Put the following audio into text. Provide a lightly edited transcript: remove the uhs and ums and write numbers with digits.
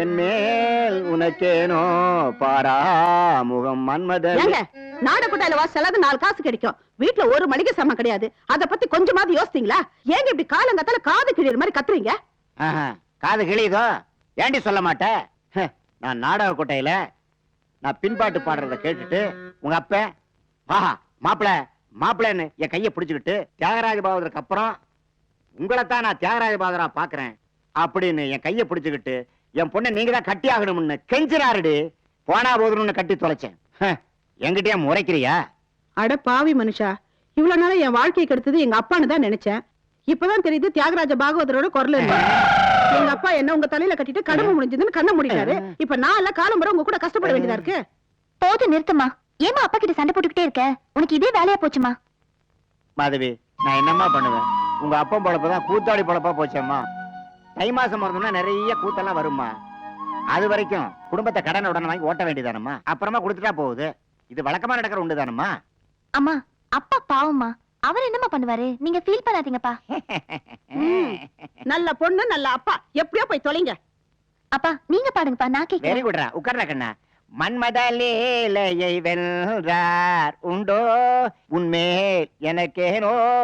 என் மேல் உனக்கேனோ பாரா முகம் மன்மதன். நாடகோட்டையில வாசலாவது 4 காசு கிடைக்கும். வீட்டுல ஒரு மளிகை சாமான் கிடையாது. அத பத்தி கொஞ்சமாவது யோசித்தீங்களா? ஏங்க இப்படி காலங்கத்தால காது கிழியற மாதிரி கத்துறீங்க? காது கிழியுதோ? ஏண்டி சொல்ல மாட்டேன்? நான் நாடக கோட்டையில நான் பின்பாட்டு பாடுறத கேட்டுட்டு உங்க அப்ப ஆஹா மாப்பிள மாப்பிளன்னு என் கையை பிடிச்சுக்கிட்டு தியாகராஜ பாகவதற்கு அப்புறம் உங்களைத்தான் நான் தியாகராஜ பாகவதரா பாக்குறேன் அப்படின்னு என் கையை பிடிச்சுக்கிட்டு என் பொண்ணை நீங்க தான் கட்டி ஆகணும்னு கெஞ்சினாருடி. போனா போதும்னு கட்டி தொலைச்சேன். என்கிட்டயே முறைக்கிறியா? அட பாவி மனுஷா, இவ்வளவு நாளா என் வாழ்க்கையை கெடுத்தது எங்க அப்பான்னு தான் நினைச்சேன். இப்பதான் தெரியுது தியாகராஜ பாகவதரோட குரல். எங்க அப்பா என்ன உங்க தலையில கட்டிட்டு கடமை முடிஞ்சதுன்னு கண்ண முடிக்காரு. இப்ப நான் எல்லாம் காலம் வர உங்க கூட கஷ்டப்பட வேண்டியதா இருக்கு. போது நிறுத்தமா. ஏமா அப்பா கிட்ட சண்டை போட்டுக்கிட்டே இருக்க? உனக்கு இதே வேலையா போச்சுமா? மாதவி, நான் என்னம்மா பண்ணுவேன்? உங்க அப்பா பொழப்பதான் கூத்தாடி பொழப்பா போச்சேம்மா. தை மாசம் வரணும்னா நிறைய கூத்தெல்லாம் வருமா. அது வரைக்கும் குடும்பத்தை கடனை உடனே வாங்கி ஓட்ட வேண்டியதானம்மா. அப்புறமா கொடுத்துட்டா போகுது. இது வழக்கமா நடக்கிற உண்டுதானம்மா. அம்மா, அப்பா பாவம்மா. அவர் என்னமா பண்ணுவாரு? நீங்க ஃபீல் பண்ணாதீங்கப்பா. நல்ல பொண்ணு நல்ல அப்பா, எப்படியோ போய் தொலைங்க. அப்பா நீங்க பாடுங்கப்பா, நான் கேட்கிறேன். வெரி குட்ரா, உட்கார்றா கண்ணா. மன்மத லீலையை வென்றார் உண்டோ உன்மேல் எனக்கேனோ